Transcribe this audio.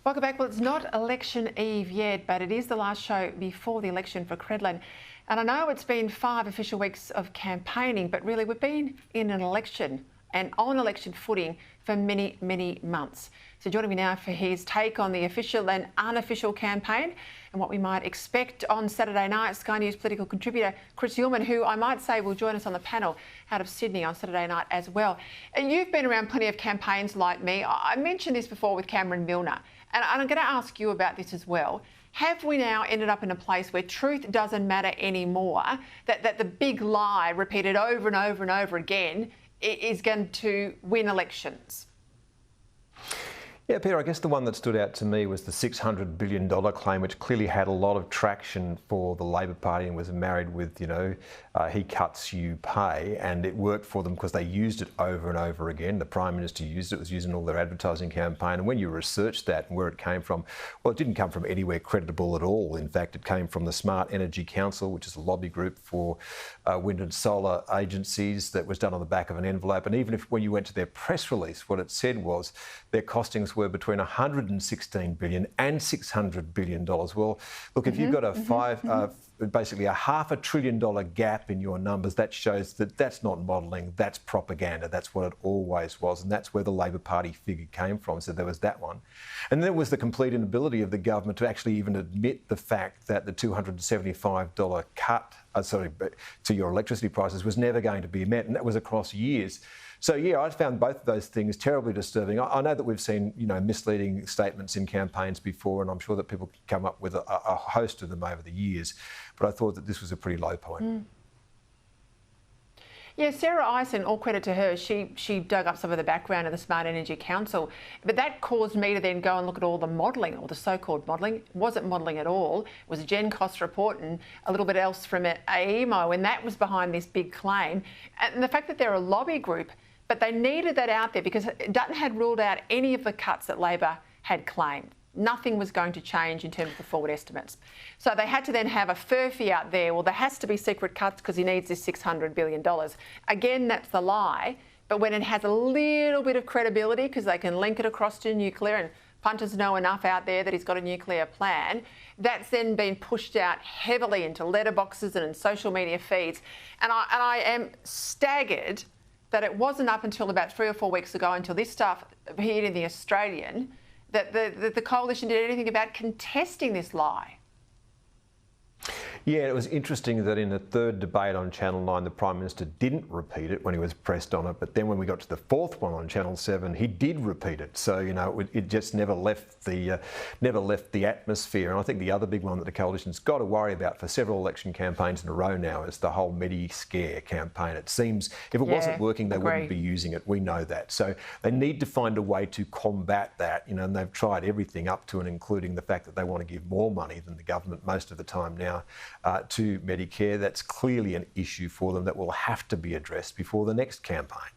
Welcome back. Well, it's not election eve yet, but it is the last show before the election for Credlin. And I know it's been 5 official weeks of campaigning, but really we've been in an election and on election footing for many, many months. So joining me now for his take on the official and unofficial campaign and what we might expect on Saturday night, Sky News political contributor Chris Uhlmann, who I might say will join us on the panel out of Sydney on Saturday night as well. And you've been around plenty of campaigns like me. I mentioned this before with Cameron Milner, and I'm going to ask you about this as well. Have we now ended up in a place where truth doesn't matter anymore, that the big lie repeated over and over and over again is going to win elections? Yeah, Peter, I guess the one that stood out to me was the $600 billion claim, which clearly had a lot of traction for the Labor Party and was married with, he cuts, you pay. And it worked for them because they used it over and over again. The Prime Minister used it, was using all their advertising campaign. And when you research that and where it came from, well, it didn't come from anywhere credible at all. In fact, it came from the Smart Energy Council, which is a lobby group for wind and solar agencies that was done on the back of an envelope. And even if when you went to their press release, what it said was their costings were between $116 billion and $600 billion. Well, look, if you've got basically a $500 billion gap in your numbers, that shows that that's not modelling, that's propaganda. That's what it always was. And that's where the Labor Party figure came from. So there was that one. And then there was the complete inability of the government to actually even admit the fact that the $275 cut to your electricity prices was never going to be met. And that was across years. So, yeah, I found both of those things terribly disturbing. I know that we've seen, misleading statements in campaigns before, and I'm sure that people can come up with a host of them over the years. But I thought that this was a pretty low point. Yeah, Sarah Ison, all credit to her, she dug up some of the background of the Smart Energy Council. But that caused me to then go and look at all the modelling, or the so-called modelling. It wasn't modelling at all. It was a Gen Cost report and a little bit else from AEMO, and that was behind this big claim. And the fact that they're a lobby group, but they needed that out there because Dutton had ruled out any of the cuts that Labor had claimed. Nothing was going to change in terms of the forward estimates. So they had to then have a furphy out there. Well, there has to be secret cuts because he needs this $600 billion. Again, that's the lie. But when it has a little bit of credibility because they can link it across to nuclear, and punters know enough out there that he's got a nuclear plan, that's then been pushed out heavily into letterboxes and in social media feeds. And I am staggered that it wasn't up until about 3 or 4 weeks ago, until this stuff appeared in The Australian, that the coalition did anything about contesting this lie. Yeah, it was interesting that in the third debate on Channel 9, the Prime Minister didn't repeat it when he was pressed on it. But then when we got to the fourth one on Channel 7, he did repeat it. So, it just never left the atmosphere. And I think the other big one that the coalition's got to worry about for several election campaigns in a row now is the whole Medi-Scare campaign. It seems if it wasn't working, they wouldn't be using it. We know that. So they need to find a way to combat that, and they've tried everything up to and including the fact that they want to give more money than the government most of the time now to Medicare. That's clearly an issue for them that will have to be addressed before the next campaign.